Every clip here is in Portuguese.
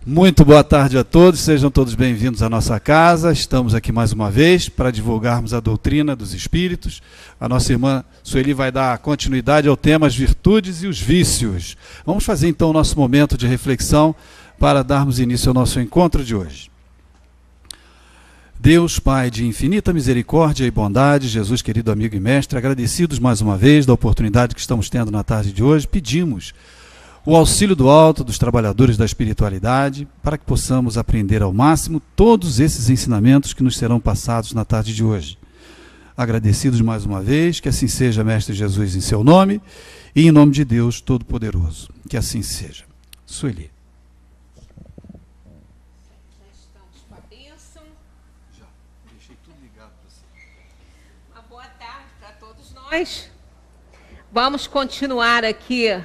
Muito boa tarde a todos, sejam todos bem-vindos à nossa casa. Estamos aqui mais uma vez para divulgarmos a doutrina dos Espíritos. A nossa irmã Sueli vai dar continuidade ao tema as virtudes e os vícios. Vamos fazer então o nosso momento de reflexão para darmos início ao nosso encontro de hoje. Deus, Pai de infinita misericórdia e bondade, Jesus, querido amigo e mestre, agradecidos mais uma vez da oportunidade que estamos tendo na tarde de hoje, pedimos o auxílio do alto dos trabalhadores da espiritualidade, para que possamos aprender ao máximo todos esses ensinamentos que nos serão passados na tarde de hoje. Agradecidos mais uma vez, que assim seja, Mestre Jesus, em seu nome, e em nome de Deus Todo-Poderoso. Que assim seja. Sueli. Já estamos com a bênção. Já, deixei tudo ligado para você. Uma boa tarde para todos nós. Vamos continuar aqui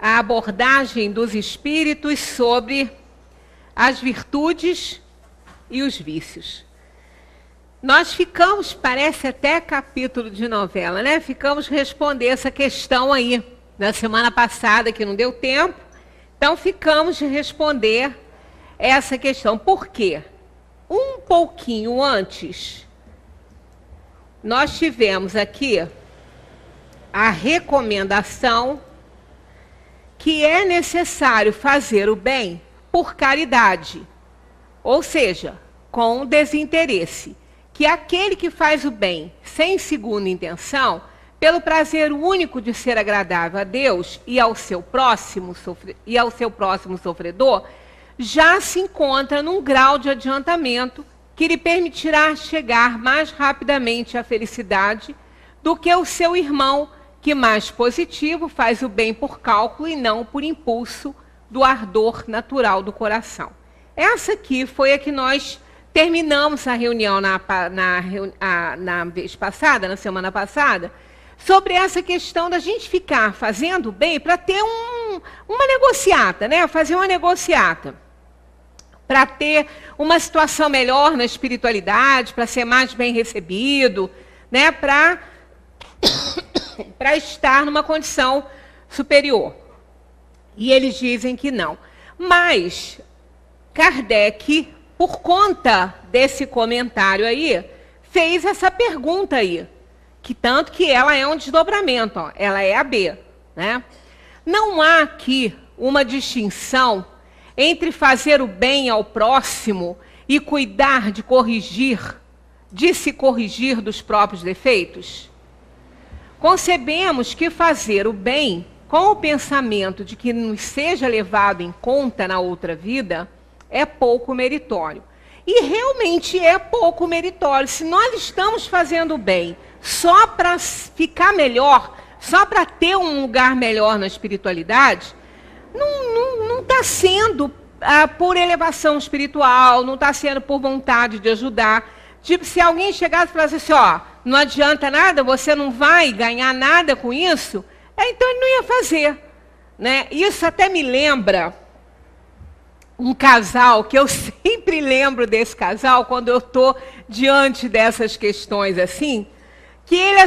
a abordagem dos espíritos sobre as virtudes e os vícios. Nós ficamos, parece até capítulo de novela, né? Ficamos responder essa questão aí na semana passada, que não deu tempo. Então ficamos de responder essa questão. Por quê? Um pouquinho antes, nós tivemos aqui a recomendação que é necessário fazer o bem por caridade, ou seja, com desinteresse, que aquele que faz o bem sem segunda intenção, pelo prazer único de ser agradável a Deus e ao seu próximo sofredor, já se encontra num grau de adiantamento que lhe permitirá chegar mais rapidamente à felicidade do que o seu irmão, que mais positivo faz o bem por cálculo e não por impulso do ardor natural do coração. Essa aqui foi a que nós terminamos a reunião na vez passada, na semana passada, sobre essa questão da gente ficar fazendo bem para ter uma negociata, né? Fazer uma negociata, para ter uma situação melhor na espiritualidade, para ser mais bem recebido, né? Para estar numa condição superior. E eles dizem que não. Mas Kardec, por conta desse comentário aí, fez essa pergunta aí, que tanto que ela é um desdobramento, ó, ela é a B, né? Não há aqui uma distinção entre fazer o bem ao próximo e cuidar de se corrigir dos próprios defeitos? Concebemos que fazer o bem com o pensamento de que nos seja levado em conta na outra vida é pouco meritório. E realmente é pouco meritório. Se nós estamos fazendo o bem só para ficar melhor, só para ter um lugar melhor na espiritualidade, não está sendo por elevação espiritual, não está sendo por vontade de ajudar. Tipo, se alguém chegasse e falasse assim, ó, não adianta nada, você não vai ganhar nada com isso, então ele não ia fazer, né? Isso até me lembra um casal, que eu sempre lembro desse casal, quando eu estou diante dessas questões assim, que eles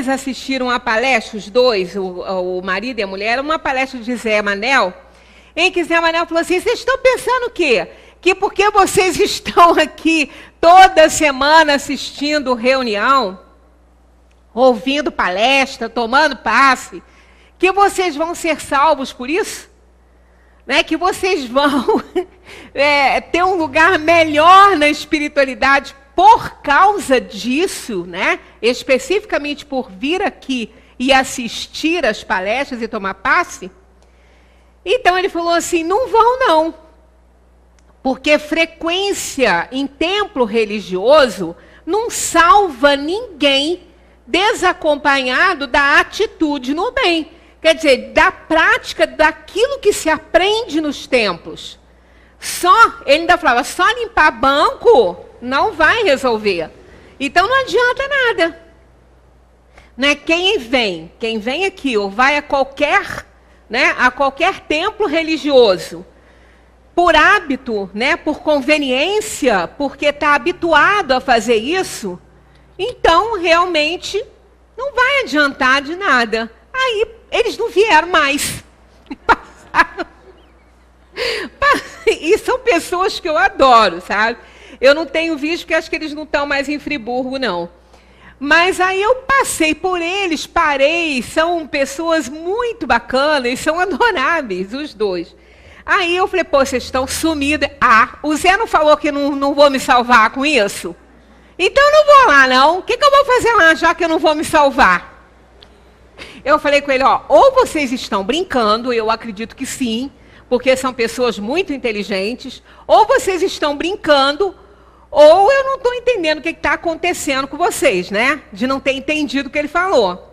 assistiram uma palestra, os dois, o marido e a mulher, uma palestra de Zé Manel, em que Zé Manel falou assim, vocês estão pensando o quê? Que porque vocês estão aqui toda semana assistindo reunião, ouvindo palestra, tomando passe, que vocês vão ser salvos por isso? Né? Que vocês vão ter um lugar melhor na espiritualidade por causa disso, né? Especificamente por vir aqui e assistir às palestras e tomar passe? Então ele falou assim, não vão não. Porque frequência em templo religioso não salva ninguém desacompanhado da atitude no bem. Quer dizer, da prática daquilo que se aprende nos templos. Ele ainda falava, só limpar banco não vai resolver. Então não adianta nada. Né? Quem vem aqui ou vai a qualquer templo religioso, por hábito, né, por conveniência, porque está habituado a fazer isso, então realmente não vai adiantar de nada. Aí eles não vieram mais. são pessoas que eu adoro, sabe? Eu não tenho visto, porque acho que eles não estão mais em Friburgo, não. Mas aí eu passei por eles, parei, são pessoas muito bacanas, são adoráveis, os dois. Aí eu falei, pô, vocês estão sumidos. Ah, o Zé não falou que não vou me salvar com isso? Então eu não vou lá, não. O que eu vou fazer lá, já que eu não vou me salvar? Eu falei com ele, ó, ou vocês estão brincando, eu acredito que sim, porque são pessoas muito inteligentes, ou vocês estão brincando, ou eu não estou entendendo o que está acontecendo com vocês, né? De não ter entendido o que ele falou.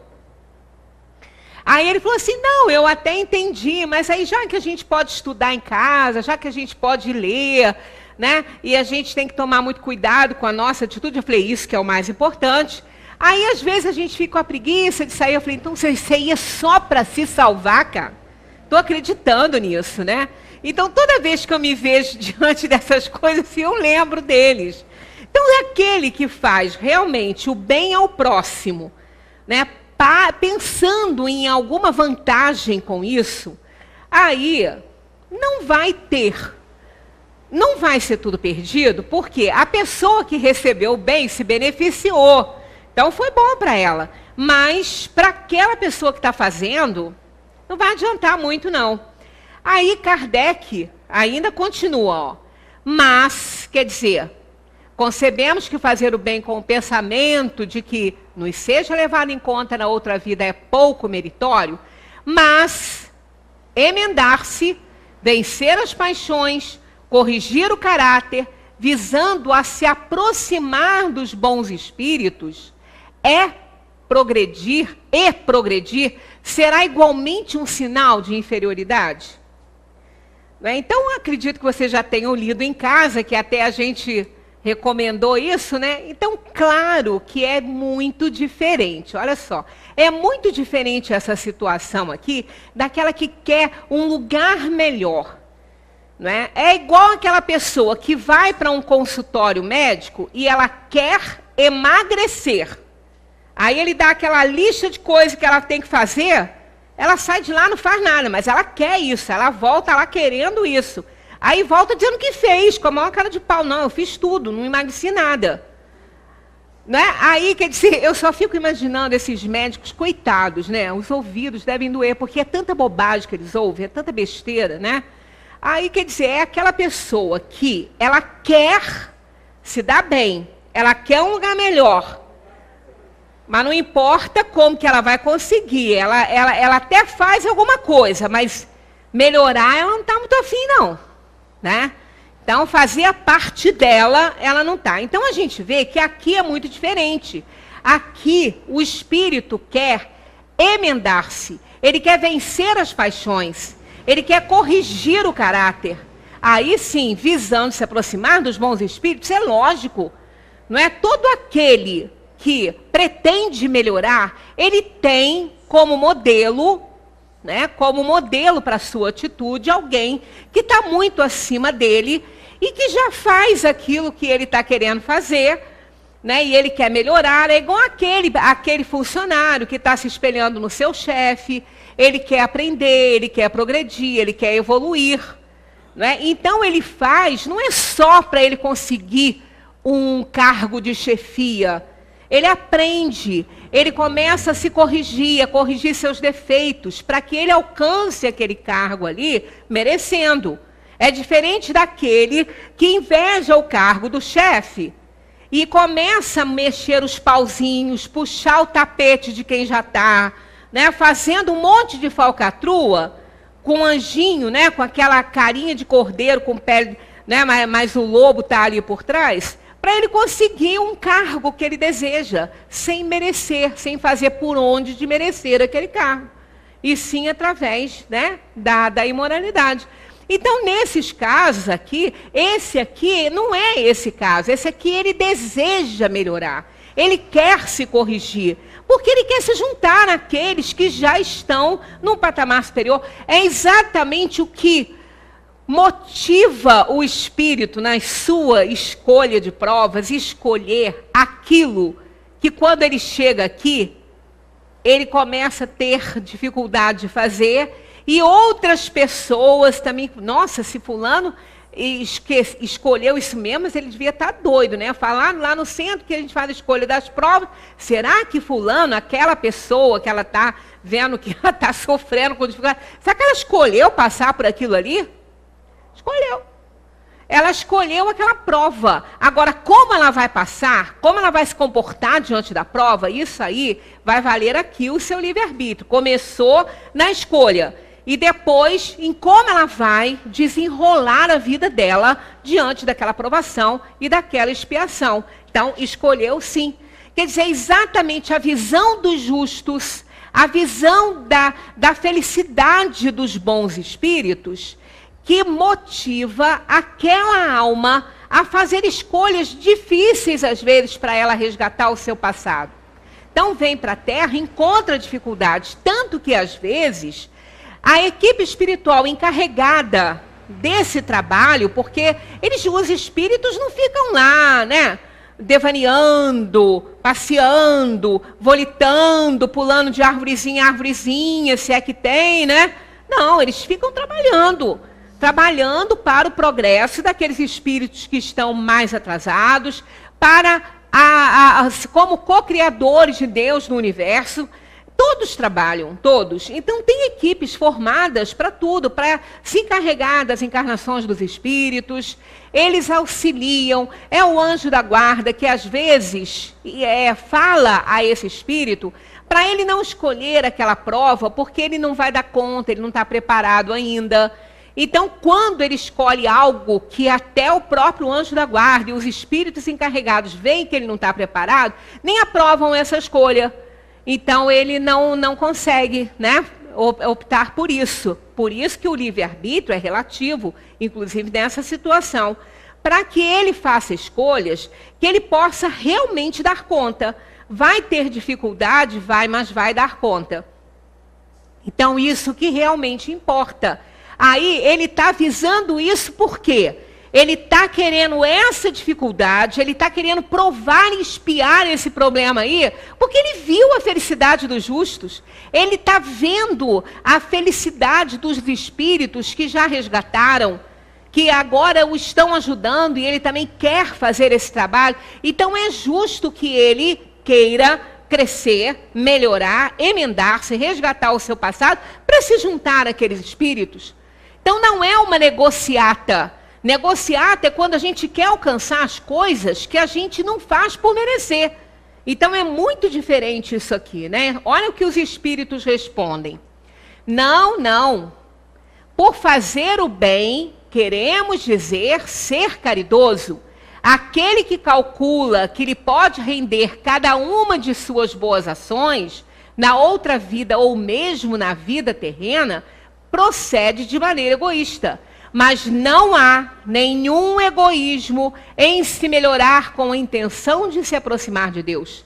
Aí ele falou assim, não, eu até entendi, mas aí já que a gente pode estudar em casa, já que a gente pode ler, né? E a gente tem que tomar muito cuidado com a nossa atitude, eu falei, isso que é o mais importante. Aí, às vezes, a gente fica com a preguiça de sair. Eu falei, então você ia só para se salvar, cara? Estou acreditando nisso, né? Então, toda vez que eu me vejo diante dessas coisas, eu lembro deles. Então, é aquele que faz realmente o bem ao próximo, né? Pensando em alguma vantagem com isso, aí não vai ter. Não vai ser tudo perdido, porque a pessoa que recebeu o bem se beneficiou. Então, foi bom para ela. Mas, para aquela pessoa que está fazendo, não vai adiantar muito, não. Aí, Kardec ainda continua, ó. Mas, quer dizer, concebemos que fazer o bem com o pensamento de que nos seja levado em conta na outra vida é pouco meritório, mas emendar-se, vencer as paixões, corrigir o caráter, visando a se aproximar dos bons espíritos, progredir, será igualmente um sinal de inferioridade? Então, acredito que vocês já tenham lido em casa, que até a gente recomendou isso, né? Então, claro que é muito diferente, olha só. É muito diferente essa situação aqui, daquela que quer um lugar melhor. Não é? É igual aquela pessoa que vai para um consultório médico e ela quer emagrecer. Aí ele dá aquela lista de coisas que ela tem que fazer, ela sai de lá, não faz nada, mas ela quer isso, ela volta lá querendo isso. Aí volta dizendo que fez, com a maior cara de pau. Não, eu fiz tudo, não emagreci nada. Né? Aí, quer dizer, eu só fico imaginando esses médicos, coitados, né? Os ouvidos devem doer, porque é tanta bobagem que eles ouvem, é tanta besteira, né? Aí, quer dizer, é aquela pessoa que ela quer se dar bem, ela quer um lugar melhor, mas não importa como que ela vai conseguir, ela até faz alguma coisa, mas melhorar ela não está muito afim, não. Né? Então, fazia parte dela, ela não está. Então, a gente vê que aqui é muito diferente. Aqui, o espírito quer emendar-se, ele quer vencer as paixões, ele quer corrigir o caráter. Aí sim, visando se aproximar dos bons espíritos, é lógico. Não é todo aquele que pretende melhorar, ele tem como modelo, né, como modelo para a sua atitude, alguém que está muito acima dele e que já faz aquilo que ele está querendo fazer, né, e ele quer melhorar. É igual aquele funcionário que está se espelhando no seu chefe, ele quer aprender, ele quer progredir, ele quer evoluir. Né? Então ele faz, não é só para ele conseguir um cargo de chefia, ele aprende, ele começa a se corrigir, a corrigir seus defeitos, para que ele alcance aquele cargo ali, merecendo. É diferente daquele que inveja o cargo do chefe e começa a mexer os pauzinhos, puxar o tapete de quem já está, né, fazendo um monte de falcatrua, com um anjinho, né, com aquela carinha de cordeiro, com pele, né, mas o lobo está ali por trás, para ele conseguir um cargo que ele deseja, sem merecer, sem fazer por onde de merecer aquele cargo. E sim através, né, da imoralidade. Então, nesses casos aqui, esse aqui não é esse caso. Esse aqui ele deseja melhorar. Ele quer se corrigir. Porque ele quer se juntar àqueles que já estão num patamar superior. É exatamente o que motiva o espírito na sua escolha de provas, escolher aquilo que quando ele chega aqui, ele começa a ter dificuldade de fazer, e outras pessoas também, nossa, se fulano escolheu isso mesmo, mas ele devia estar doido, né? Falar lá no centro que a gente faz a escolha das provas, será que fulano, aquela pessoa que ela está vendo que ela está sofrendo com dificuldade, será que ela escolheu passar por aquilo ali? Escolheu. Ela escolheu aquela prova. Agora, como ela vai passar, como ela vai se comportar diante da prova, isso aí vai valer aqui o seu livre-arbítrio. Começou na escolha. E depois, em como ela vai desenrolar a vida dela diante daquela provação e daquela expiação. Então, escolheu sim. Quer dizer, exatamente a visão dos justos, a visão da felicidade dos bons espíritos, que motiva aquela alma a fazer escolhas difíceis, às vezes, para ela resgatar o seu passado. Então, vem para a Terra, encontra dificuldades, tanto que, às vezes, a equipe espiritual encarregada desse trabalho, porque os espíritos não ficam lá, né? Devaneando, passeando, volitando, pulando de árvorezinha em árvorezinha, se é que tem, né? Não, eles ficam trabalhando para o progresso daqueles espíritos que estão mais atrasados, para como co-criadores de Deus no universo. Todos trabalham, todos. Então, tem equipes formadas para tudo, para se encarregar das encarnações dos espíritos. Eles auxiliam. É o anjo da guarda que, às vezes, fala a esse espírito para ele não escolher aquela prova, porque ele não vai dar conta, ele não está preparado ainda. Então, quando ele escolhe algo que até o próprio anjo da guarda e os espíritos encarregados veem que ele não está preparado, nem aprovam essa escolha. Então, ele não consegue, né, optar por isso. Por isso que o livre-arbítrio é relativo, inclusive nessa situação. Para que ele faça escolhas, que ele possa realmente dar conta. Vai ter dificuldade? Vai, mas vai dar conta. Então, isso que realmente importa. Aí, ele está visando isso por quê? Ele está querendo essa dificuldade, ele está querendo provar e espiar esse problema aí, porque ele viu a felicidade dos justos. Ele está vendo a felicidade dos espíritos que já resgataram, que agora o estão ajudando, e ele também quer fazer esse trabalho. Então é justo que ele queira crescer, melhorar, emendar-se, resgatar o seu passado, para se juntar àqueles espíritos. Então não é uma negociata. Negociata é quando a gente quer alcançar as coisas que a gente não faz por merecer. Então é muito diferente isso aqui, né? Olha o que os espíritos respondem. Não. Por fazer o bem, queremos dizer ser caridoso. Aquele que calcula que lhe pode render cada uma de suas boas ações, na outra vida ou mesmo na vida terrena, procede de maneira egoísta. Mas não há nenhum egoísmo em se melhorar com a intenção de se aproximar de Deus.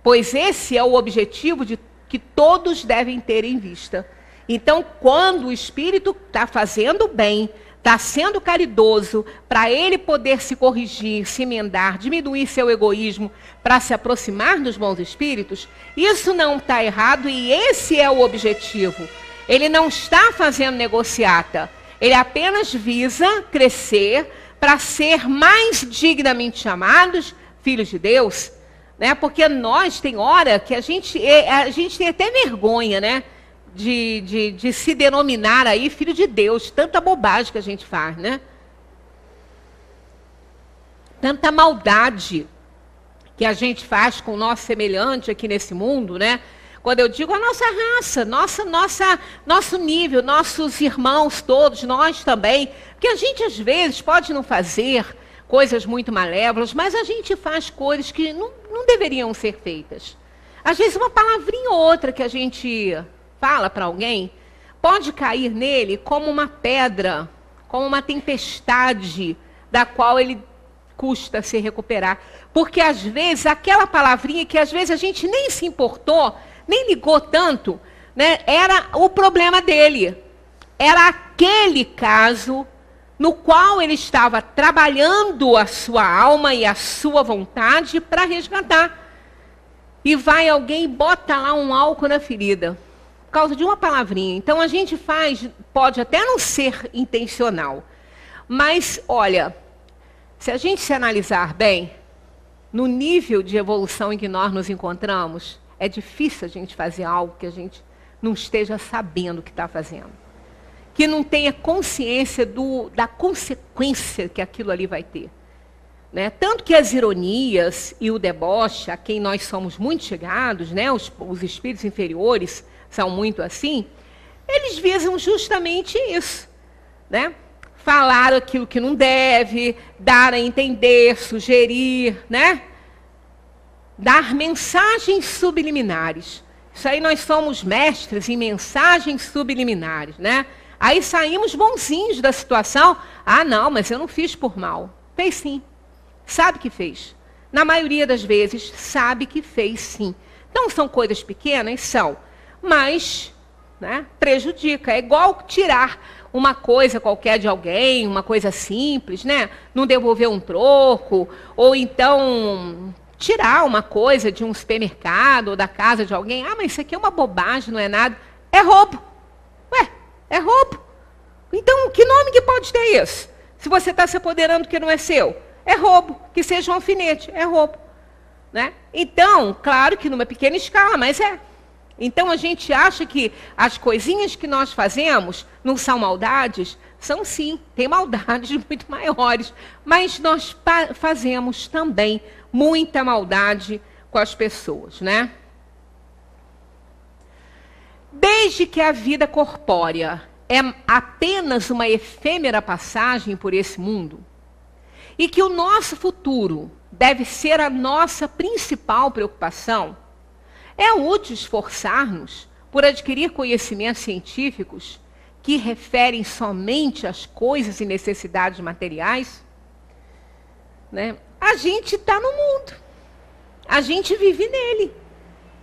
Pois esse é o objetivo que todos devem ter em vista. Então, quando o espírito está fazendo bem, está sendo caridoso, para ele poder se corrigir, se emendar, diminuir seu egoísmo, para se aproximar dos bons espíritos, isso não está errado e esse é o objetivo. Ele não está fazendo negociata. Ele apenas visa crescer para ser mais dignamente chamados filhos de Deus, né? Porque nós, tem hora que a gente tem até vergonha, né? De se denominar aí filho de Deus. Tanta bobagem que a gente faz, né? Tanta maldade que a gente faz com o nosso semelhante aqui nesse mundo, né? Quando eu digo a nossa raça, nosso nível, nossos irmãos todos, nós também, que a gente às vezes pode não fazer coisas muito malévolas, mas a gente faz coisas que não deveriam ser feitas. Às vezes uma palavrinha ou outra que a gente fala para alguém, pode cair nele como uma pedra, como uma tempestade, da qual ele custa se recuperar. Porque às vezes aquela palavrinha que às vezes a gente nem se importou, nem ligou tanto, né, era o problema dele. Era aquele caso no qual ele estava trabalhando a sua alma e a sua vontade para resgatar. E vai alguém e bota lá um álcool na ferida, por causa de uma palavrinha. Então a gente pode até não ser intencional, Mas, olha, se a gente se analisar bem, no nível de evolução em que nós nos encontramos, é difícil a gente fazer algo que a gente não esteja sabendo que está fazendo. Que não tenha consciência da consequência que aquilo ali vai ter. Né? Tanto que as ironias e o deboche, a quem nós somos muito chegados, né? Os espíritos inferiores são muito assim, eles visam justamente isso. Né? Falar aquilo que não deve, dar a entender, sugerir, né? Dar mensagens subliminares. Isso aí nós somos mestres em mensagens subliminares, né? Aí saímos bonzinhos da situação. Ah, não, mas eu não fiz por mal. Fez sim. Sabe que fez. Na maioria das vezes, sabe que fez sim. Então, são coisas pequenas? São. Mas, né, prejudica. É igual tirar uma coisa qualquer de alguém, uma coisa simples, né? Não devolver um troco, ou então tirar uma coisa de um supermercado ou da casa de alguém. Ah, mas isso aqui é uma bobagem, não é nada. É roubo. Ué, é roubo. Então, que nome que pode ter isso? Se você está se apoderando do que não é seu. É roubo. Que seja um alfinete, é roubo. Né? Então, claro que numa pequena escala, mas é. Então, a gente acha que as coisinhas que nós fazemos não são maldades? São sim, tem maldades muito maiores. Mas nós fazemos também muita maldade com as pessoas, né? Desde que a vida corpórea é apenas uma efêmera passagem por esse mundo, e que o nosso futuro deve ser a nossa principal preocupação, é útil esforçar-nos por adquirir conhecimentos científicos que referem somente às coisas e necessidades materiais. Né? A gente está no mundo, a gente vive nele.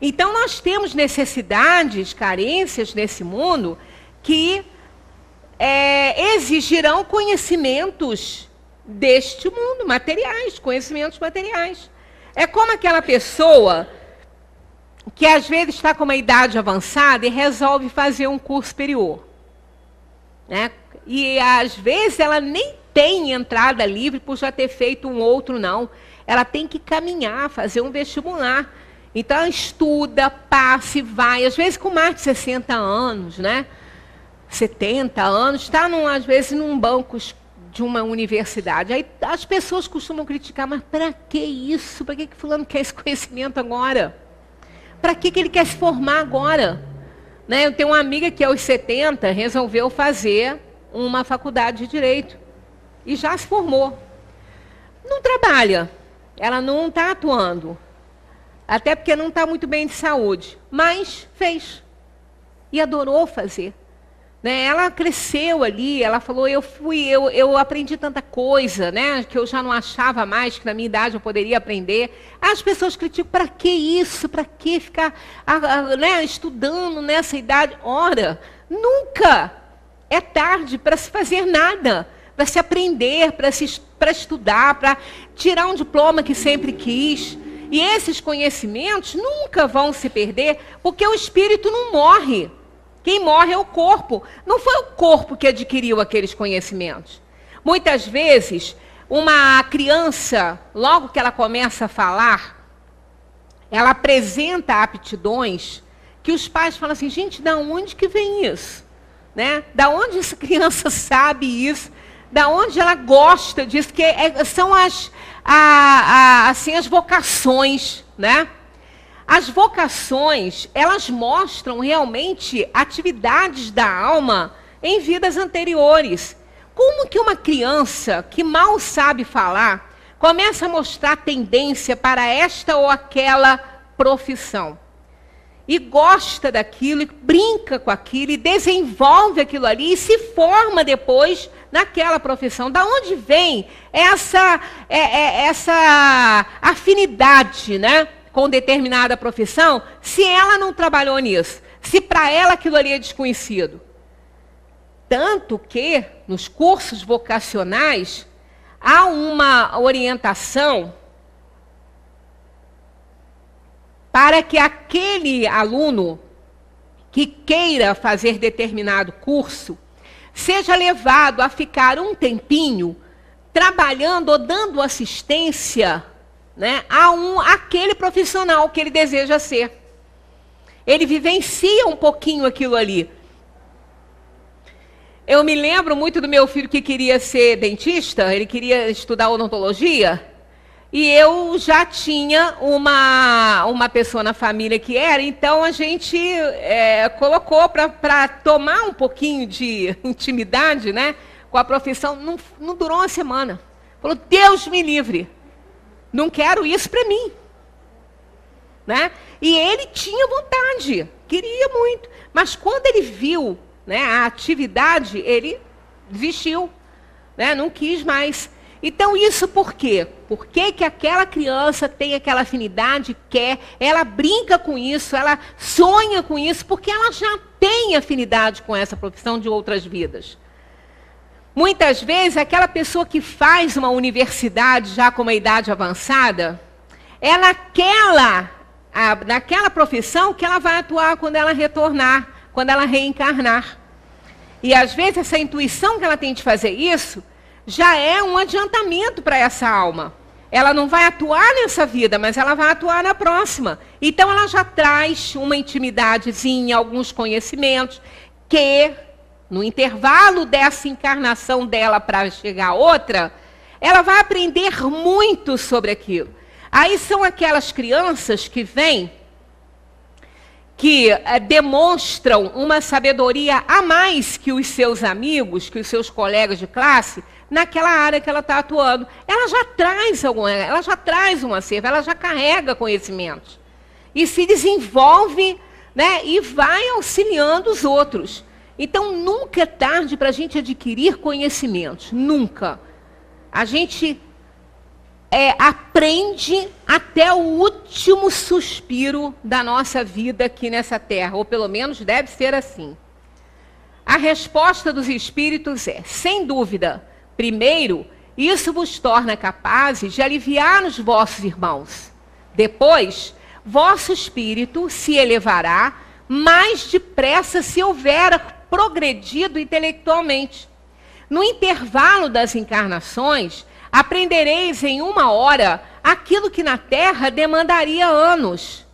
Então nós temos necessidades, carências nesse mundo que exigirão conhecimentos deste mundo, materiais, conhecimentos materiais. É como aquela pessoa que às vezes está com uma idade avançada e resolve fazer um curso superior. Né? E às vezes ela nem tem entrada livre por já ter feito um outro, não. Ela tem que caminhar, fazer um vestibular. Então ela estuda, passa e vai, às vezes com mais de 60 anos, né? 70 anos, está às vezes num banco de uma universidade. Aí as pessoas costumam criticar, mas para que isso? Para que fulano quer esse conhecimento agora? Para que ele quer se formar agora? Né? Eu tenho uma amiga que aos 70 resolveu fazer uma faculdade de Direito. E já se formou. Não trabalha. Ela não está atuando. Até porque não está muito bem de saúde. Mas fez. E adorou fazer. Né? Ela cresceu ali, ela falou, eu aprendi tanta coisa, né, que eu já não achava mais, que na minha idade eu poderia aprender. As pessoas criticam, para que isso? Para que ficar né, estudando nessa idade? Ora, nunca é tarde para se fazer nada, para se aprender, para estudar, para tirar um diploma que sempre quis. E esses conhecimentos nunca vão se perder, porque o espírito não morre. Quem morre é o corpo. Não foi o corpo que adquiriu aqueles conhecimentos. Muitas vezes, uma criança, logo que ela começa a falar, ela apresenta aptidões que os pais falam assim, gente, da onde que vem isso? Né? Da onde essa criança sabe isso? Da onde ela gosta disso? Que são assim, as vocações, né? As vocações, elas mostram realmente atividades da alma em vidas anteriores. Como que uma criança que mal sabe falar começa a mostrar tendência para esta ou aquela profissão? E gosta daquilo, e brinca com aquilo, e desenvolve aquilo ali, e se forma depois naquela profissão. Da onde vem essa afinidade, né? Com determinada profissão, se ela não trabalhou nisso, se para ela aquilo ali é desconhecido. Tanto que, nos cursos vocacionais, há uma orientação para que aquele aluno que queira fazer determinado curso, seja levado a ficar um tempinho trabalhando ou dando assistência, né, àquele profissional que ele deseja ser. Ele vivencia um pouquinho aquilo ali. Eu me lembro muito do meu filho que queria ser dentista, ele queria estudar odontologia, e eu já tinha uma pessoa na família que era, então a gente colocou para tomar um pouquinho de intimidade, né, com a profissão. Não durou uma semana. Falou, Deus me livre, não quero isso para mim. Né? E ele tinha vontade, queria muito, mas quando ele viu, né, a atividade, ele desistiu, né, não quis mais. Então isso por quê? Por que aquela criança tem aquela afinidade, quer, ela brinca com isso, ela sonha com isso, porque ela já tem afinidade com essa profissão de outras vidas. Muitas vezes aquela pessoa que faz uma universidade já com uma idade avançada, ela quer naquela profissão que ela vai atuar quando ela retornar, quando ela reencarnar. E às vezes essa intuição que ela tem de fazer isso já é um adiantamento para essa alma. Ela não vai atuar nessa vida, mas ela vai atuar na próxima. Então ela já traz uma intimidadezinha, alguns conhecimentos, que no intervalo dessa encarnação dela para chegar a outra, ela vai aprender muito sobre aquilo. Aí são aquelas crianças que vêm, que demonstram uma sabedoria a mais que os seus amigos, que os seus colegas de classe, naquela área que ela está atuando. Ela já traz um acervo, ela já carrega conhecimentos. E se desenvolve, né, e vai auxiliando os outros. Então, nunca é tarde para a gente adquirir conhecimentos. Nunca. A gente aprende até o último suspiro da nossa vida aqui nessa terra, ou pelo menos deve ser assim. A resposta dos espíritos é, sem dúvida, primeiro, isso vos torna capazes de aliviar os vossos irmãos. Depois, vosso espírito se elevará mais depressa se houver progredido intelectualmente. No intervalo das encarnações, aprendereis em 1 hora aquilo que na Terra demandaria anos.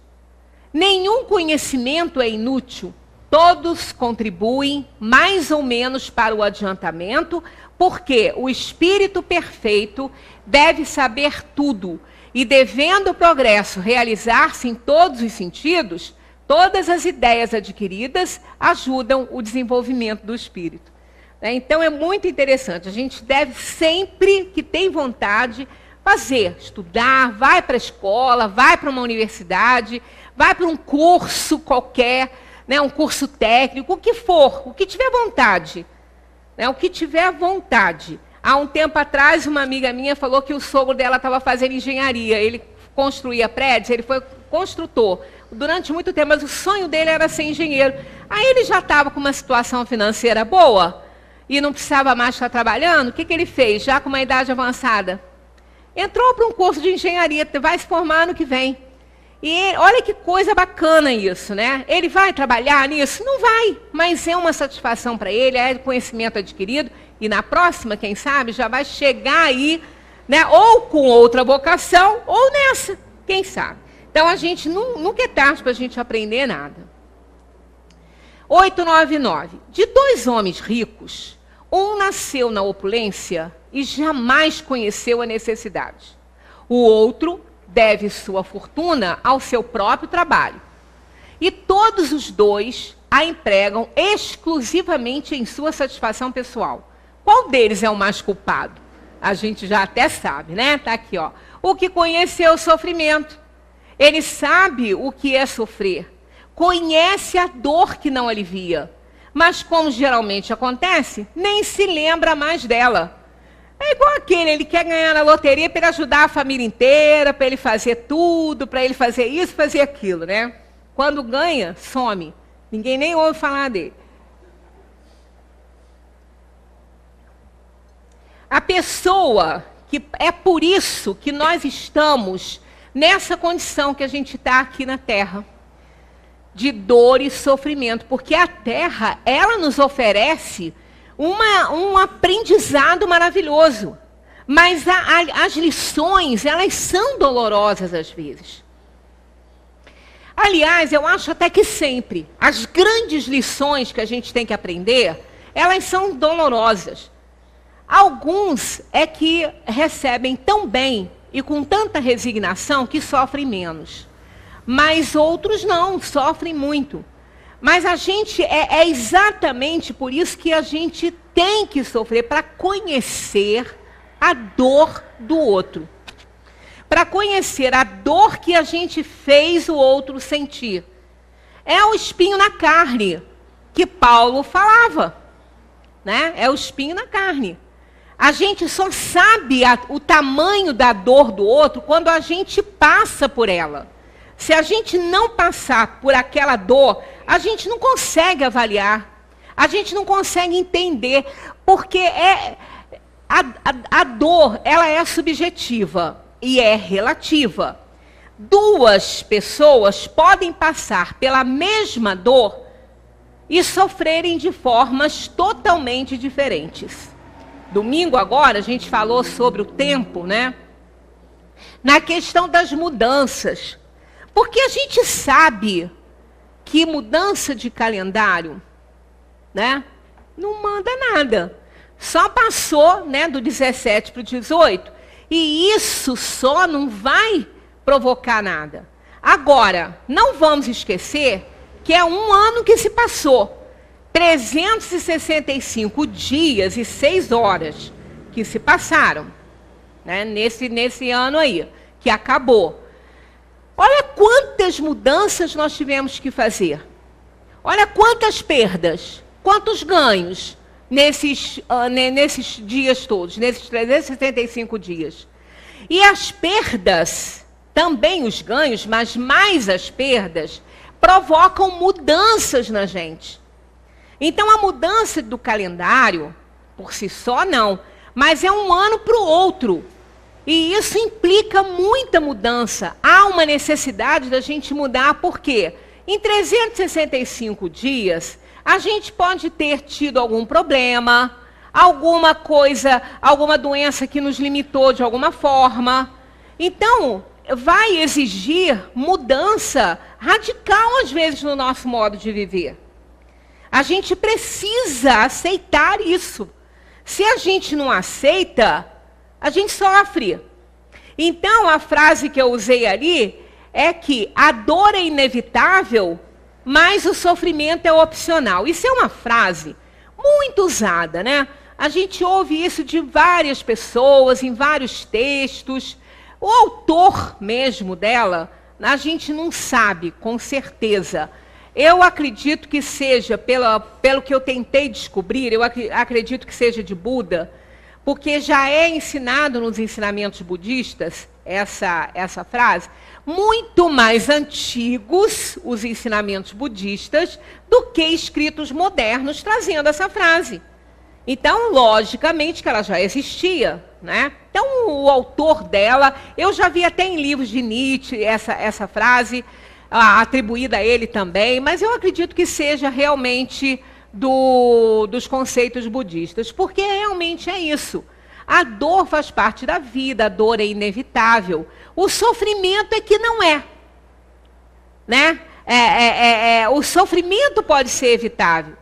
Nenhum conhecimento é inútil. Todos contribuem mais ou menos para o adiantamento, porque o espírito perfeito deve saber tudo. E devendo o progresso realizar-se em todos os sentidos, todas as ideias adquiridas ajudam o desenvolvimento do espírito. Então é muito interessante, a gente deve sempre que tem vontade fazer, estudar, vai para a escola, vai para uma universidade, vai para um curso qualquer, né, um curso técnico, o que for, o que tiver vontade. Né, o que tiver vontade. Há um tempo atrás, uma amiga minha falou que o sogro dela estava fazendo engenharia, ele construía prédios, ele foi construtor durante muito tempo, mas o sonho dele era ser engenheiro. Aí ele já estava com uma situação financeira boa, e não precisava mais estar trabalhando, o que ele fez, já com uma idade avançada? Entrou para um curso de engenharia, vai se formar ano que vem. E olha que coisa bacana isso, né? Ele vai trabalhar nisso? Não vai, mas é uma satisfação para ele, é conhecimento adquirido, e na próxima, quem sabe, já vai chegar aí, né, ou com outra vocação, ou nessa, quem sabe. Então a gente nunca é tarde para a gente aprender nada. 899. De 2 homens ricos, um nasceu na opulência e jamais conheceu a necessidade. O outro deve sua fortuna ao seu próprio trabalho. E todos os dois a empregam exclusivamente em sua satisfação pessoal. Qual deles é o mais culpado? A gente já até sabe, né? Está aqui, ó. O que conheceu o sofrimento. Ele sabe o que é sofrer. Conhece a dor que não alivia. Mas, como geralmente acontece, nem se lembra mais dela. É igual aquele, ele quer ganhar na loteria para ajudar a família inteira, para ele fazer tudo, para ele fazer isso, fazer aquilo, né? Quando ganha, some. Ninguém nem ouve falar dele. A pessoa, que é por isso que nós estamos nessa condição que a gente está aqui na Terra, de dor e sofrimento, porque a Terra, ela nos oferece um aprendizado maravilhoso. Mas as lições, elas são dolorosas às vezes. Aliás, eu acho até que sempre. As grandes lições que a gente tem que aprender, elas são dolorosas. Alguns é que recebem tão bem e com tanta resignação que sofrem menos. Mas outros não, sofrem muito. Mas a gente, é exatamente por isso que a gente tem que sofrer, para conhecer a dor do outro. Para conhecer a dor que a gente fez o outro sentir. É o espinho na carne que Paulo falava, né? É o espinho na carne. A gente só sabe o tamanho da dor do outro quando a gente passa por ela. Se a gente não passar por aquela dor, a gente não consegue avaliar, a gente não consegue entender, porque a dor, ela é subjetiva e é relativa. Duas pessoas podem passar pela mesma dor e sofrerem de formas totalmente diferentes. Domingo agora a gente falou sobre o tempo, né? Na questão das mudanças. Porque a gente sabe que mudança de calendário, né, não manda nada. Só passou, né, do 17 para o 18. E isso só não vai provocar nada. Agora, não vamos esquecer que é um ano que se passou. 365 dias e 6 horas que se passaram, né, nesse ano aí, que acabou. Olha quantas mudanças nós tivemos que fazer. Olha quantas perdas, quantos ganhos nesses dias todos, nesses 365 dias. E as perdas, também os ganhos, mas mais as perdas, provocam mudanças na gente. Então a mudança do calendário, por si só não, mas é um ano para o outro. E isso implica muita mudança. Há uma necessidade da gente mudar, porque em 365 dias, a gente pode ter tido algum problema, alguma coisa, alguma doença que nos limitou de alguma forma. Então, vai exigir mudança radical, às vezes, no nosso modo de viver. A gente precisa aceitar isso. Se a gente não aceita, a gente sofre. Então, a frase que eu usei ali é que a dor é inevitável, mas o sofrimento é opcional. Isso é uma frase muito usada, né? A gente ouve isso de várias pessoas, em vários textos. O autor mesmo dela, a gente não sabe com certeza. Eu acredito que seja, pelo que eu tentei descobrir, eu acredito que seja de Buda, porque já é ensinado nos ensinamentos budistas, essa frase, muito mais antigos os ensinamentos budistas do que escritos modernos trazendo essa frase. Então, logicamente que ela já existia, né? Então, o autor dela, eu já vi até em livros de Nietzsche essa frase, atribuída a ele também, mas eu acredito que seja realmente dos conceitos budistas, porque realmente é isso. A dor faz parte da vida, a dor é inevitável. O sofrimento é que não é, né? O sofrimento pode ser evitável.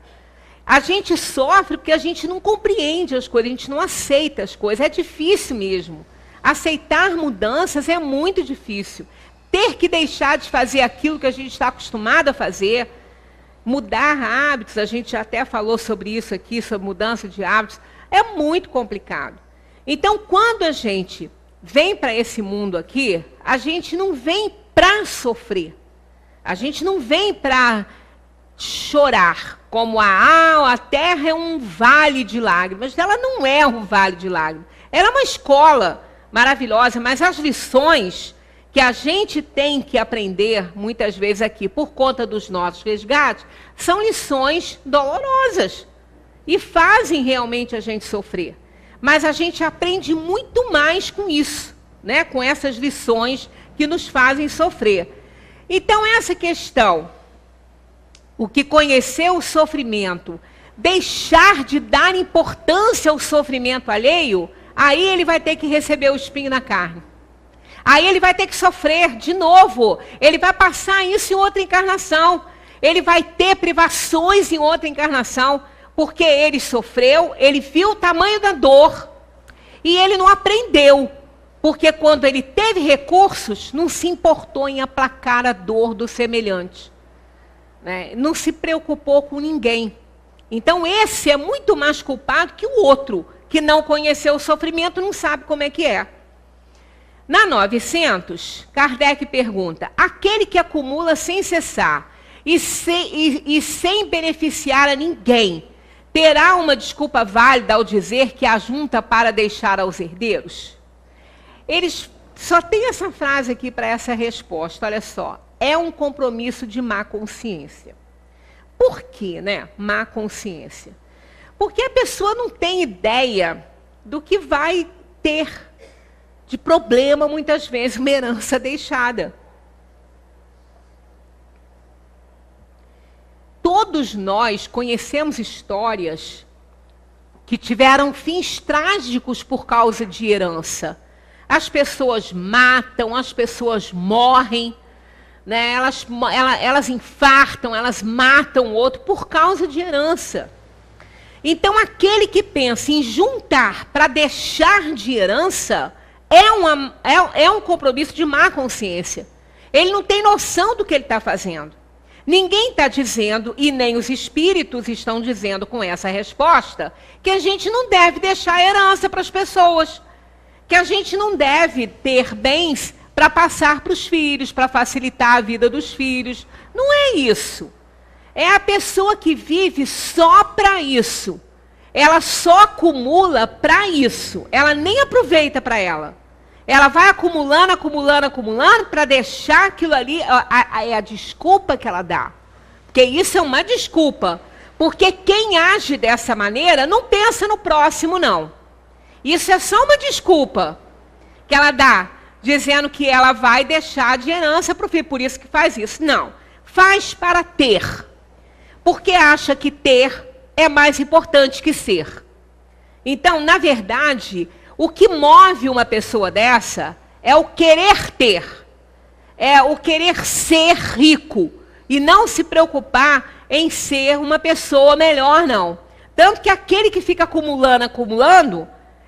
A gente sofre porque a gente não compreende as coisas, a gente não aceita as coisas. É difícil mesmo. Aceitar mudanças é muito difícil. Ter que deixar de fazer aquilo que a gente está acostumado a fazer, mudar hábitos, a gente até falou sobre isso aqui, sobre mudança de hábitos, é muito complicado. Então, quando a gente vem para esse mundo aqui, a gente não vem para sofrer. A gente não vem para chorar, como a terra é um vale de lágrimas. Ela não é um vale de lágrimas. Ela é uma escola maravilhosa, mas as lições que a gente tem que aprender, muitas vezes aqui, por conta dos nossos resgates, são lições dolorosas e fazem realmente a gente sofrer. Mas a gente aprende muito mais com isso, né? Com essas lições que nos fazem sofrer. Então, essa questão, o que conheceu o sofrimento, deixar de dar importância ao sofrimento alheio, aí ele vai ter que receber o espinho na carne. Aí ele vai ter que sofrer de novo. Ele vai passar isso em outra encarnação. Ele vai ter privações em outra encarnação, porque ele sofreu, ele viu o tamanho da dor e ele não aprendeu. Porque quando ele teve recursos, não se importou em aplacar a dor do semelhante. Né? Não se preocupou com ninguém. Então esse é muito mais culpado que o outro, que não conheceu o sofrimento, não sabe como é que é. Na 900, Kardec pergunta: aquele que acumula sem cessar e sem beneficiar a ninguém, terá uma desculpa válida ao dizer que ajunta para deixar aos herdeiros? Eles só têm essa frase aqui para essa resposta, olha só. É um compromisso de má consciência. Por quê, né? Má consciência. Porque a pessoa não tem ideia do que vai ter de problema, muitas vezes, uma herança deixada. Todos nós conhecemos histórias que tiveram fins trágicos por causa de herança. As pessoas matam, as pessoas morrem, né? Elas infartam, elas matam o outro por causa de herança. Então, aquele que pensa em juntar para deixar de herança é um compromisso de má consciência. Ele não tem noção do que ele está fazendo. Ninguém está dizendo, e nem os espíritos estão dizendo com essa resposta, que a gente não deve deixar herança para as pessoas, que a gente não deve ter bens para passar para os filhos, para facilitar a vida dos filhos. Não é isso. É a pessoa que vive só para isso. Ela só acumula para isso. Ela nem aproveita para ela. Ela vai acumulando, acumulando, acumulando para deixar aquilo ali. É a desculpa que ela dá. Porque isso é uma desculpa. Porque quem age dessa maneira não pensa no próximo, não. Isso é só uma desculpa que ela dá, dizendo que ela vai deixar de herança para o filho. Por isso que faz isso. Não. Faz para ter. Porque acha que ter é mais importante que ser. Então, na verdade, o que move uma pessoa dessa é o querer ter. É o querer ser rico. E não se preocupar em ser uma pessoa melhor, não. Tanto que aquele que fica acumulando, acumulando,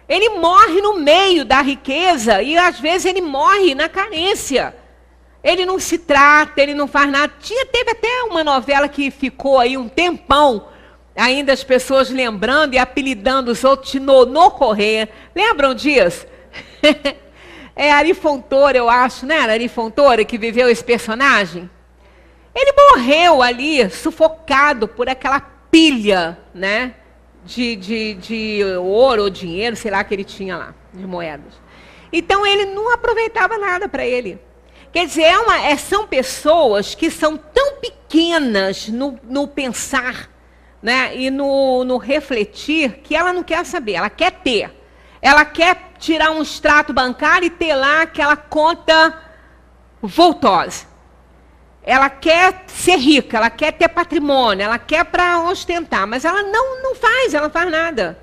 ele morre no meio da riqueza e às vezes ele morre na carência. Ele não se trata, ele não faz nada. Teve até uma novela que ficou aí um tempão, ainda as pessoas lembrando e apelidando os outros de no correr. Lembram disso? É Ari Fontoura, eu acho, né? Ari Fontoura que viveu esse personagem. Ele morreu ali, sufocado por aquela pilha, né? De ouro ou dinheiro, sei lá, que ele tinha lá, de moedas. Então ele não aproveitava nada para ele. Quer dizer, são pessoas que são tão pequenas no pensar, né, e no refletir, que ela não quer saber, ela quer ter. Ela quer tirar um extrato bancário e ter lá aquela conta vultosa. Ela quer ser rica, ela quer ter patrimônio, ela quer para ostentar, mas ela não faz nada.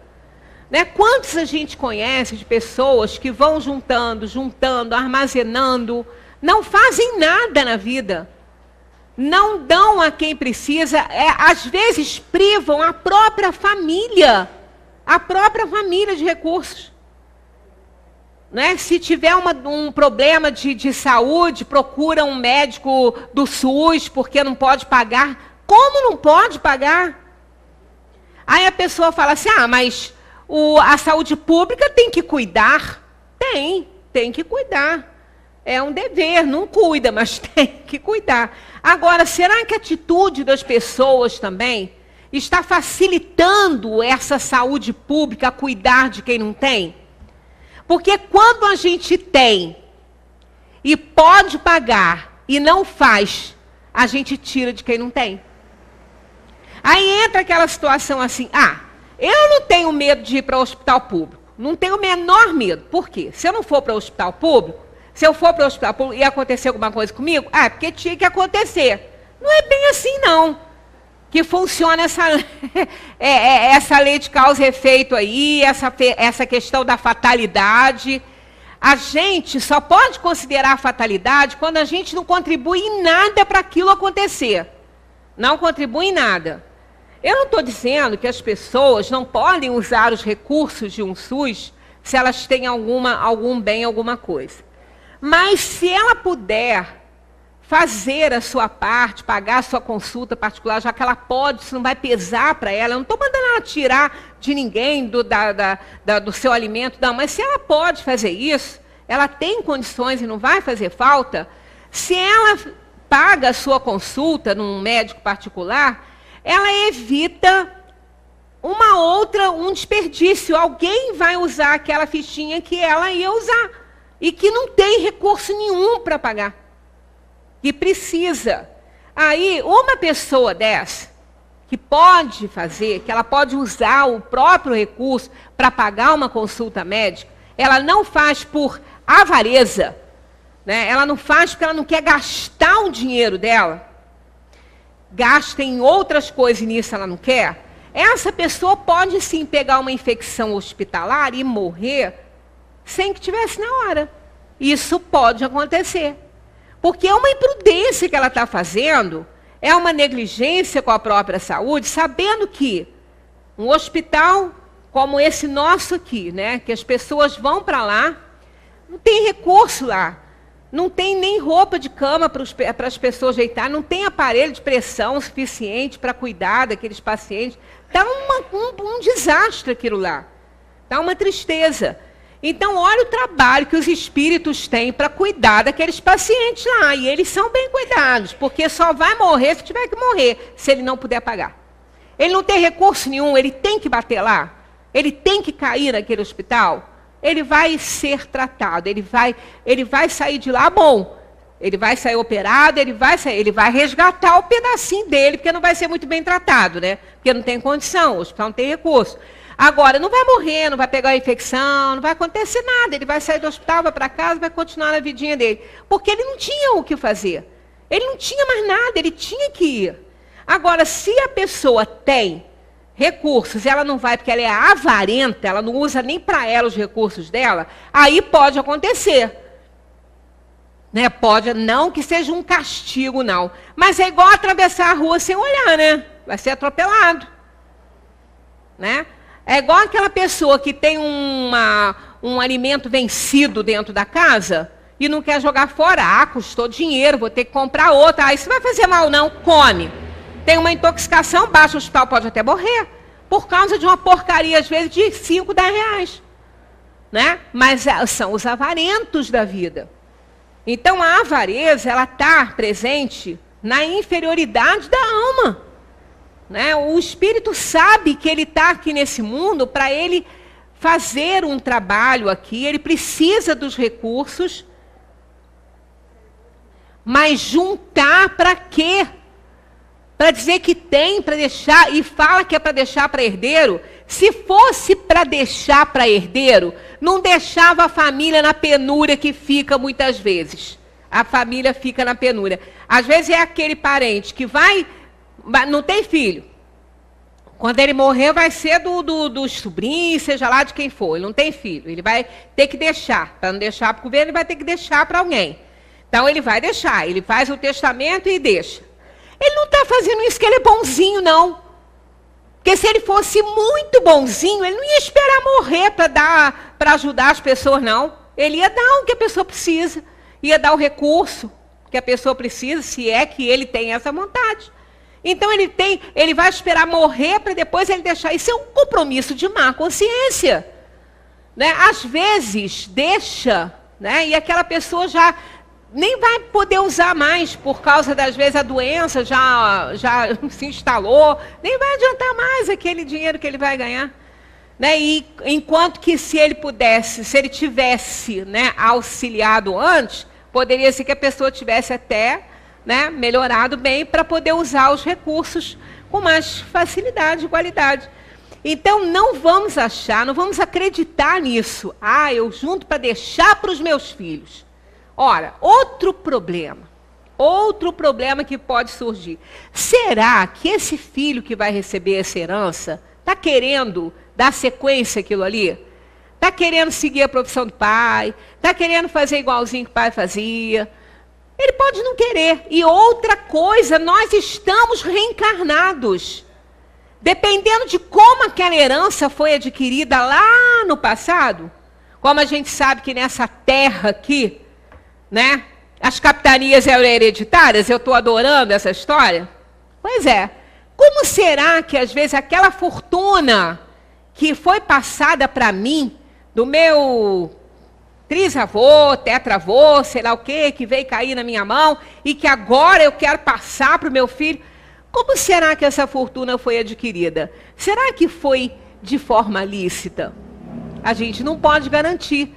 Né? Quantos a gente conhece de pessoas que vão juntando, armazenando, não fazem nada na vida, não dão a quem precisa, às vezes privam a própria família de recursos. Né? Se tiver um problema de saúde, procura um médico do SUS, porque não pode pagar. Como não pode pagar? Aí a pessoa fala assim, mas a saúde pública tem que cuidar. Tem que cuidar. É um dever, não cuida, mas tem que cuidar. Agora, será que a atitude das pessoas também está facilitando essa saúde pública a cuidar de quem não tem? Porque quando a gente tem e pode pagar e não faz, a gente tira de quem não tem. Aí entra aquela situação assim, eu não tenho medo de ir para o hospital público. Não tenho o menor medo. Por quê? Se eu não for para o hospital público, se eu for para o hospital público e acontecer alguma coisa comigo, é porque tinha que acontecer. Não é bem assim, não. que funciona essa lei de causa e efeito aí, essa questão da fatalidade. A gente só pode considerar a fatalidade quando a gente não contribui em nada para aquilo acontecer. Não contribui em nada. Eu não estou dizendo que as pessoas não podem usar os recursos de um SUS se elas têm algum bem, alguma coisa. Mas se ela puder fazer a sua parte, pagar a sua consulta particular, já que ela pode, isso não vai pesar para ela. Eu não estou mandando ela tirar de ninguém do seu alimento, não, mas se ela pode fazer isso, ela tem condições e não vai fazer falta, se ela paga a sua consulta num médico particular, ela evita um desperdício. Alguém vai usar aquela fichinha que ela ia usar e que não tem recurso nenhum para pagar. Que precisa. Aí, uma pessoa dessa, que pode fazer, que ela pode usar o próprio recurso para pagar uma consulta médica, ela não faz por avareza, né? Ela não faz porque ela não quer gastar o dinheiro dela, gasta em outras coisas e nisso ela não quer. Essa pessoa pode sim pegar uma infecção hospitalar e morrer sem que tivesse na hora. Isso pode acontecer. Porque é uma imprudência que ela está fazendo, é uma negligência com a própria saúde, sabendo que um hospital como esse nosso aqui, né, que as pessoas vão para lá, não tem recurso lá, não tem nem roupa de cama para as pessoas ajeitar, não tem aparelho de pressão suficiente para cuidar daqueles pacientes. Está um desastre aquilo lá, está uma tristeza. Então, olha o trabalho que os espíritos têm para cuidar daqueles pacientes lá. E eles são bem cuidados, porque só vai morrer se tiver que morrer, se ele não puder pagar. Ele não tem recurso nenhum, ele tem que bater lá, ele tem que cair naquele hospital, ele vai ser tratado, ele vai sair de lá bom, ele vai sair operado, ele vai resgatar o pedacinho dele, porque não vai ser muito bem tratado, né? Porque não tem condição, o hospital não tem recurso. Agora, não vai morrer, não vai pegar a infecção, não vai acontecer nada. Ele vai sair do hospital, vai para casa, vai continuar na vidinha dele. Porque ele não tinha o que fazer. Ele não tinha mais nada, ele tinha que ir. Agora, se a pessoa tem recursos e ela não vai porque ela é avarenta, ela não usa nem para ela os recursos dela, aí pode acontecer. Né? Pode, não que seja um castigo, não. Mas é igual atravessar a rua sem olhar, né? Vai ser atropelado. Né? É igual aquela pessoa que tem um alimento vencido dentro da casa e não quer jogar fora. Ah, custou dinheiro, vou ter que comprar outra. Ah, isso vai fazer mal não, come. Tem uma intoxicação baixa, o hospital pode até morrer, por causa de uma porcaria, às vezes, de 5, 10 reais. Né? Mas são os avarentos da vida. Então, a avareza, ela está presente na inferioridade da alma. Né? O espírito sabe que ele está aqui nesse mundo para ele fazer um trabalho aqui, ele precisa dos recursos, mas juntar para quê? Para dizer que tem, para deixar, e fala que é para deixar para herdeiro. Se fosse para deixar para herdeiro, não deixava a família na penúria que fica muitas vezes. A família fica na penúria. Às vezes é aquele parente que não tem filho. Quando ele morrer, vai ser dos sobrinhos, seja lá de quem for. Ele não tem filho. Ele vai ter que deixar. Para não deixar para o governo, ele vai ter que deixar para alguém. Então, ele vai deixar. Ele faz o testamento e deixa. Ele não está fazendo isso que ele é bonzinho, não. Porque se ele fosse muito bonzinho, ele não ia esperar morrer para ajudar as pessoas, não. Ele ia dar o que a pessoa precisa. Ia dar o recurso que a pessoa precisa, se é que ele tem essa vontade. Então, ele vai esperar morrer para depois ele deixar. Isso é um compromisso de má consciência. Né? Às vezes, deixa, né? E aquela pessoa já nem vai poder usar mais, por causa das vezes a doença já se instalou, nem vai adiantar mais aquele dinheiro que ele vai ganhar. Né? E enquanto que se ele tivesse, né, auxiliado antes, poderia ser que a pessoa tivesse até, né, melhorado bem para poder usar os recursos com mais facilidade e qualidade. Então, não vamos acreditar nisso. Ah, eu junto para deixar para os meus filhos. Ora, outro problema outro problema que pode surgir. Será que esse filho que vai receber essa herança está querendo dar sequência àquilo ali? Está querendo seguir a profissão do pai? Está querendo fazer igualzinho que o pai fazia? Ele pode não querer. E outra coisa, nós estamos reencarnados. Dependendo de como aquela herança foi adquirida lá no passado, como a gente sabe que nessa terra aqui, né, as capitanias eram hereditárias, eu estou adorando essa história. Pois é. Como será que às vezes aquela fortuna que foi passada para mim, do meu trisavô, tetravô, sei lá o quê, que veio cair na minha mão, e que agora eu quero passar para o meu filho, como será que essa fortuna foi adquirida? Será que foi de forma lícita? A gente não pode garantir.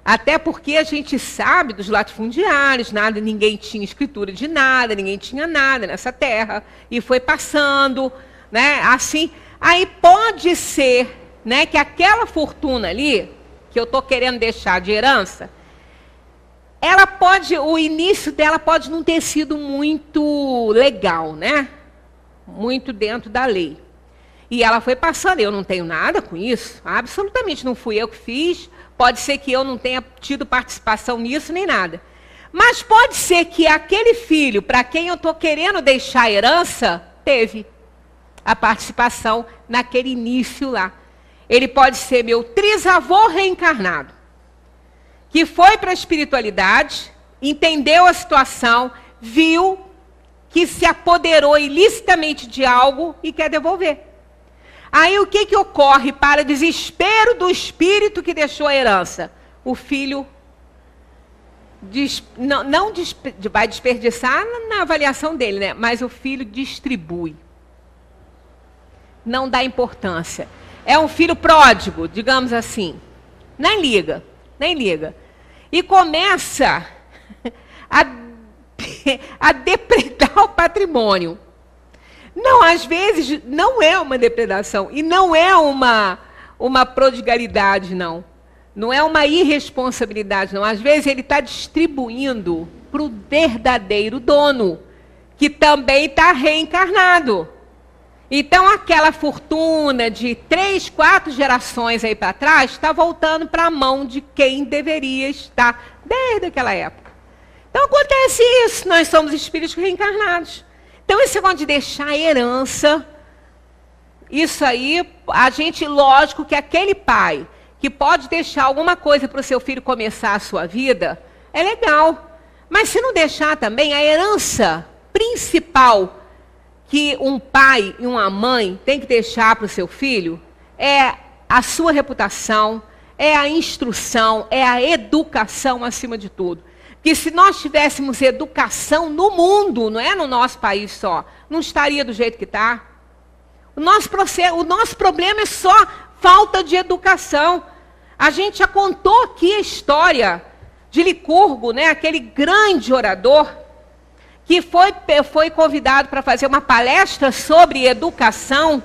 Até porque a gente sabe dos latifundiários, ninguém tinha escritura de nada, ninguém tinha nada nessa terra. E foi passando, né, assim. Aí pode ser, né, que aquela fortuna ali, que eu estou querendo deixar de herança, ela pode, o início dela pode não ter sido muito legal, né? Muito dentro da lei. E ela foi passando, eu não tenho nada com isso, absolutamente, não fui eu que fiz, pode ser que eu não tenha tido participação nisso nem nada. Mas pode ser que aquele filho, para quem eu estou querendo deixar a herança, teve a participação naquele início lá. Ele pode ser meu trisavô reencarnado, que foi para a espiritualidade, entendeu a situação, viu que se apoderou ilicitamente de algo e quer devolver. Aí o que ocorre para desespero do espírito que deixou a herança? O filho não vai desperdiçar na avaliação dele, né? Mas o filho distribui. Não dá importância. É um filho pródigo, digamos assim. Nem liga. E começa a depredar o patrimônio. Não, às vezes, não é uma depredação. E não é uma prodigalidade, não. Não é uma irresponsabilidade, não. Às vezes, ele está distribuindo para o verdadeiro dono, que também está reencarnado. Então, aquela fortuna de 3, 4 gerações aí para trás está voltando para a mão de quem deveria estar desde aquela época. Então, acontece isso. Nós somos espíritos reencarnados. Então, esse negócio de deixar herança, isso aí, a gente, lógico que aquele pai que pode deixar alguma coisa para o seu filho começar a sua vida, é legal. Mas se não deixar também, a herança principal que um pai e uma mãe tem que deixar para o seu filho é a sua reputação, é a instrução, é a educação acima de tudo. Que se nós tivéssemos educação no mundo, não é no nosso país só, não estaria do jeito que está. O nosso problema é só falta de educação. A gente já contou aqui a história de Licurgo, né, aquele grande orador, que foi convidado para fazer uma palestra sobre educação,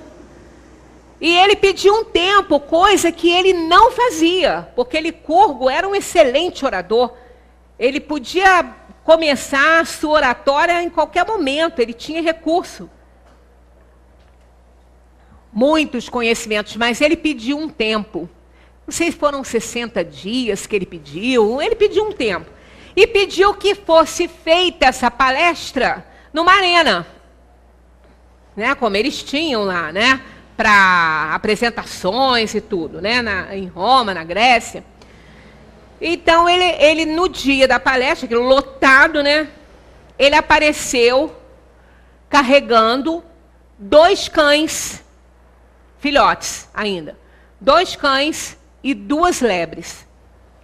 e ele pediu um tempo, coisa que ele não fazia, porque Licurgo era um excelente orador. Ele podia começar a sua oratória em qualquer momento, ele tinha recurso. Muitos conhecimentos, mas ele pediu um tempo. Não sei se foram 60 dias que ele pediu um tempo. E pediu que fosse feita essa palestra numa arena, né, como eles tinham lá, né, para apresentações e tudo, né, em Roma, na Grécia. Então, ele no dia da palestra, aquilo lotado, né, ele apareceu carregando 2 cães, filhotes ainda, 2 cães e 2 lebres.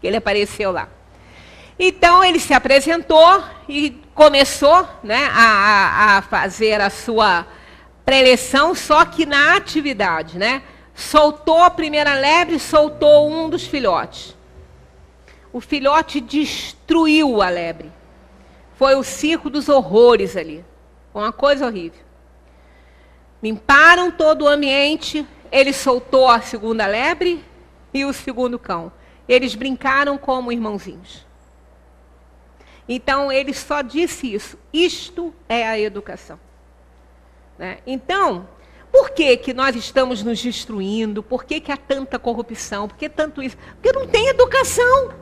Ele apareceu lá. Então, ele se apresentou e começou, né, a fazer a sua preleção, só que na atividade, né, soltou a primeira lebre, soltou um dos filhotes. O filhote destruiu a lebre. Foi o circo dos horrores ali. Uma coisa horrível. Limparam todo o ambiente, ele soltou a segunda lebre e o segundo cão. Eles brincaram como irmãozinhos. Então, ele só disse isso. Isto é a educação. Né? Então, por que nós estamos nos destruindo? Por que há tanta corrupção? Por que tanto isso? Porque não tem educação.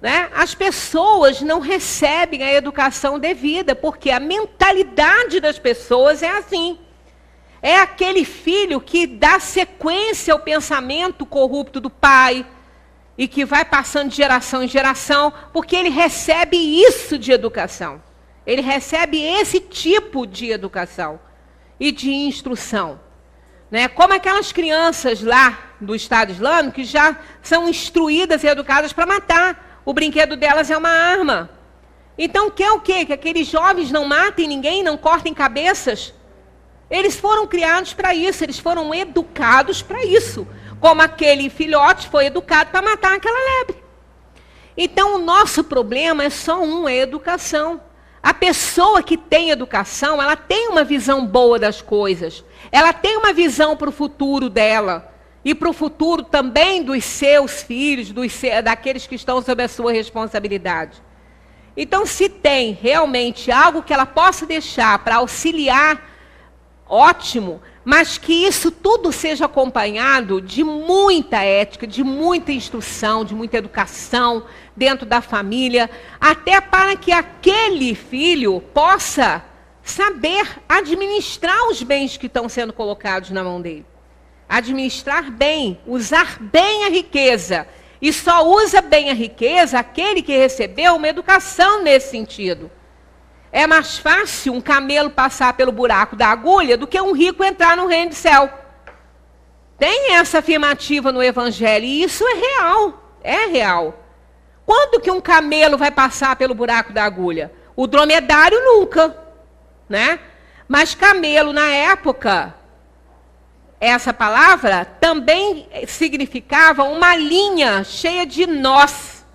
Né? As pessoas não recebem a educação devida, porque a mentalidade das pessoas é assim. É aquele filho que dá sequência ao pensamento corrupto do pai e que vai passando de geração em geração, porque ele recebe isso de educação. Ele recebe esse tipo de educação e de instrução. Né? Como aquelas crianças lá do Estado Islâmico que já são instruídas e educadas para matar. O brinquedo delas é uma arma. Então, quer o quê? Que aqueles jovens não matem ninguém, não cortem cabeças? Eles foram criados para isso, eles foram educados para isso. Como aquele filhote foi educado para matar aquela lebre. Então, o nosso problema é só um, é educação. A pessoa que tem educação, ela tem uma visão boa das coisas. Ela tem uma visão para o futuro dela. E para o futuro também dos seus filhos, daqueles que estão sob a sua responsabilidade. Então, se tem realmente algo que ela possa deixar para auxiliar, ótimo, mas que isso tudo seja acompanhado de muita ética, de muita instrução, de muita educação dentro da família, até para que aquele filho possa saber administrar os bens que estão sendo colocados na mão dele. Administrar bem, usar bem a riqueza. E só usa bem a riqueza aquele que recebeu uma educação nesse sentido. É mais fácil um camelo passar pelo buraco da agulha do que um rico entrar no reino do céu. Tem essa afirmativa no Evangelho, e isso é real. É real. Quando que um camelo vai passar pelo buraco da agulha? O dromedário nunca. Né? Mas camelo, na época... Essa palavra também significava uma linha cheia de nós.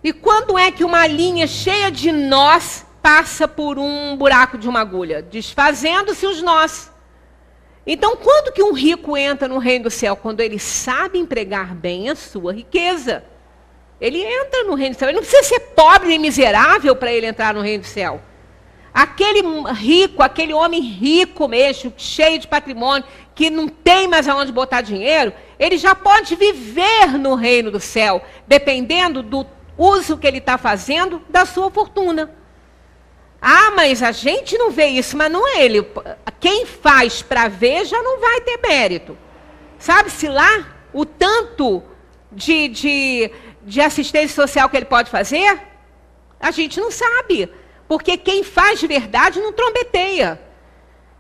E quando é que uma linha cheia de nós passa por um buraco de uma agulha? Desfazendo-se os nós. Então, quando que um rico entra no reino do céu? Quando ele sabe empregar bem a sua riqueza. Ele entra no reino do céu. Ele não precisa ser pobre e miserável para ele entrar no reino do céu. Aquele rico, aquele homem rico mesmo, cheio de patrimônio, que não tem mais aonde botar dinheiro, ele já pode viver no reino do céu, dependendo do uso que ele está fazendo da sua fortuna. Ah, mas a gente não vê isso, mas não é ele. Quem faz para ver já não vai ter mérito. Sabe-se lá o tanto de assistência social que ele pode fazer? A gente não sabe. Porque quem faz de verdade não trombeteia.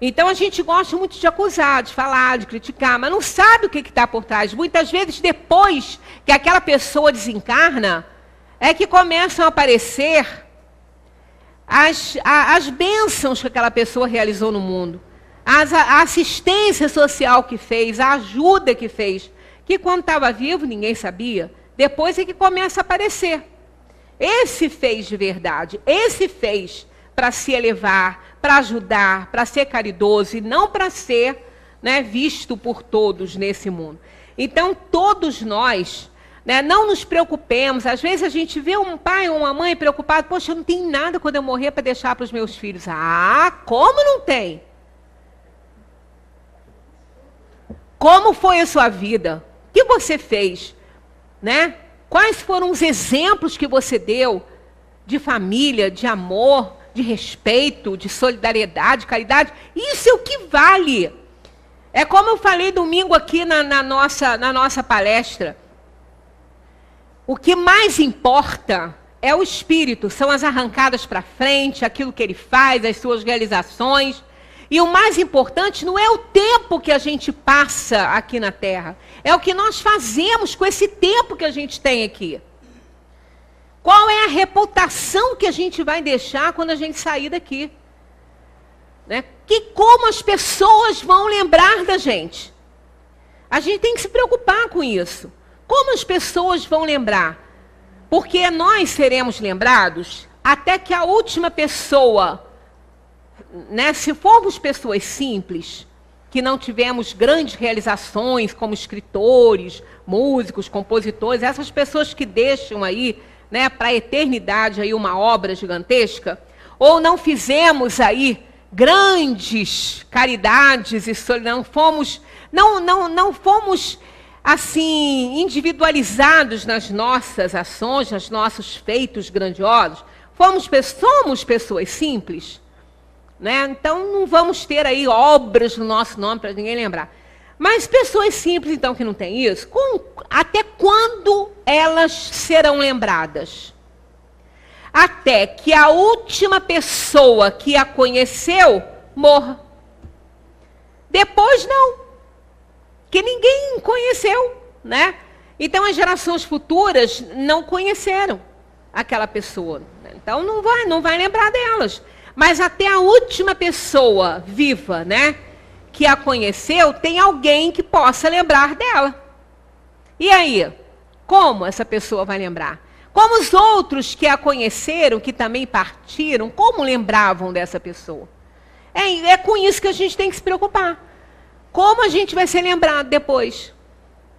Então a gente gosta muito de acusar, de falar, de criticar, mas não sabe o que está por trás. Muitas vezes, depois que aquela pessoa desencarna, é que começam a aparecer as bênçãos que aquela pessoa realizou no mundo. A assistência social que fez, a ajuda que fez. Que quando estava vivo ninguém sabia. Depois é que começa a aparecer. Esse fez de verdade, esse fez para se elevar, para ajudar, para ser caridoso e não para ser, né, visto por todos nesse mundo. Então, todos nós, né, não nos preocupemos. Às vezes a gente vê um pai ou uma mãe preocupado, poxa, eu não tenho nada quando eu morrer para deixar para os meus filhos. Ah, como não tem? Como foi a sua vida? O que você fez? Né? Quais foram os exemplos que você deu de família, de amor, de respeito, de solidariedade, de caridade? Isso é o que vale. É como eu falei domingo aqui na nossa palestra. O que mais importa é o espírito, são as arrancadas para frente, aquilo que ele faz, as suas realizações. E o mais importante não é o tempo que a gente passa aqui na Terra. É o que nós fazemos com esse tempo que a gente tem aqui. Qual é a reputação que a gente vai deixar quando a gente sair daqui? Né? Como as pessoas vão lembrar da gente? A gente tem que se preocupar com isso. Como as pessoas vão lembrar? Porque nós seremos lembrados até que a última pessoa... Né? Se formos pessoas simples, que não tivemos grandes realizações como escritores, músicos, compositores, essas pessoas que deixam aí né, para a eternidade aí uma obra gigantesca, ou não fizemos aí grandes caridades e não fomos assim individualizados nas nossas ações, nos nossos feitos grandiosos, somos pessoas simples, né? Então não vamos ter aí obras no nosso nome para ninguém lembrar. Mas pessoas simples, então, que não têm isso, até quando elas serão lembradas? Até que a última pessoa que a conheceu morra. Depois não, que ninguém conheceu, né? Então as gerações futuras não conheceram aquela pessoa. Então não vai lembrar delas. Mas até a última pessoa viva, né, que a conheceu, tem alguém que possa lembrar dela. E aí, como essa pessoa vai lembrar? Como os outros que a conheceram, que também partiram, como lembravam dessa pessoa? É com isso que a gente tem que se preocupar. Como a gente vai ser lembrado depois?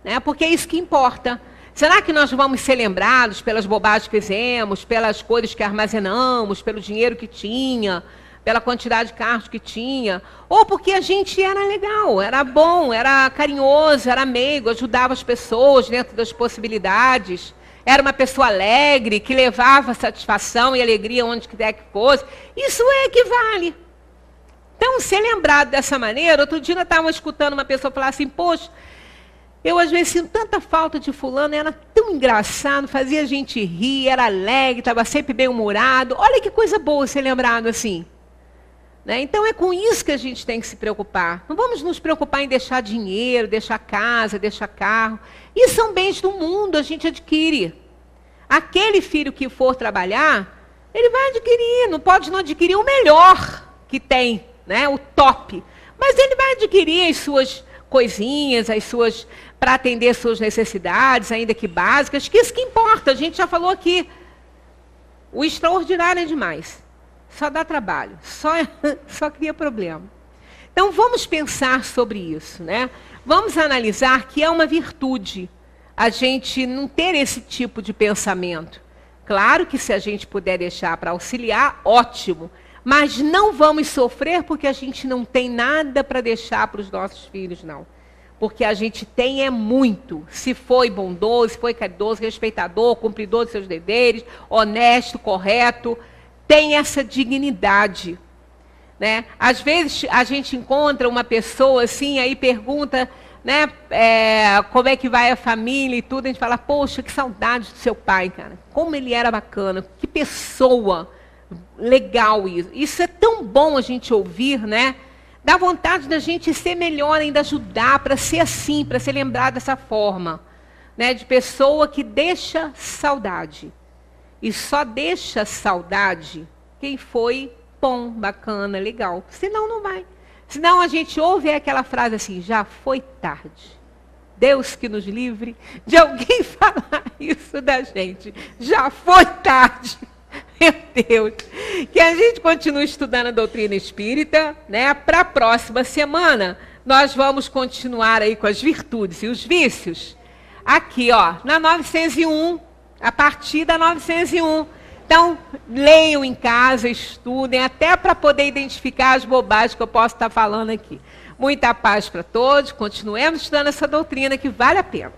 Né? Porque é isso que importa. Será que nós vamos ser lembrados pelas bobagens que fizemos, pelas coisas que armazenamos, pelo dinheiro que tinha, pela quantidade de carros que tinha? Ou porque a gente era legal, era bom, era carinhoso, era meigo, ajudava as pessoas dentro das possibilidades, era uma pessoa alegre, que levava satisfação e alegria onde quer que fosse? Isso é que vale. Então, ser lembrado dessa maneira, outro dia eu estava escutando uma pessoa falar assim, poxa, eu às vezes sinto tanta falta de fulano, era tão engraçado, fazia a gente rir, era alegre, estava sempre bem-humorado. Olha que coisa boa ser lembrado assim. Né? Então é com isso que a gente tem que se preocupar. Não vamos nos preocupar em deixar dinheiro, deixar casa, deixar carro. Isso são bens do mundo, a gente adquire. Aquele filho que for trabalhar, ele vai adquirir, não pode não adquirir o melhor que tem, né? O top. Mas ele vai adquirir as suas coisinhas, para atender as suas necessidades, ainda que básicas, que isso que importa, a gente já falou aqui. O extraordinário é demais. Só dá trabalho, só cria problema. Então vamos pensar sobre isso, né? Vamos analisar que é uma virtude a gente não ter esse tipo de pensamento. Claro que se a gente puder deixar para auxiliar, ótimo. Mas não vamos sofrer porque a gente não tem nada para deixar para os nossos filhos, não. Porque a gente tem é muito. Se foi bondoso, se foi caridoso, respeitador, cumpridor dos seus deveres, honesto, correto, tem essa dignidade. Né? Às vezes a gente encontra uma pessoa assim, aí pergunta, né, como é que vai a família e tudo, a gente fala, poxa, que saudade do seu pai, cara. Como ele era bacana, que pessoa legal isso. Isso é tão bom a gente ouvir, né? Dá vontade da gente ser melhor ainda, ajudar para ser assim, para ser lembrado dessa forma, né? De pessoa que deixa saudade. E só deixa saudade quem foi bom, bacana, legal. Senão não vai. Senão a gente ouve aquela frase assim, já foi tarde. Deus que nos livre de alguém falar isso da gente. Já foi tarde. Meu Deus, que a gente continue estudando a doutrina espírita, né? Para a próxima semana, nós vamos continuar aí com as virtudes e os vícios. Aqui, ó, na 901, a partir da 901. Então, leiam em casa, estudem, até para poder identificar as bobagens que eu posso estar falando aqui. Muita paz para todos, continuemos estudando essa doutrina que vale a pena.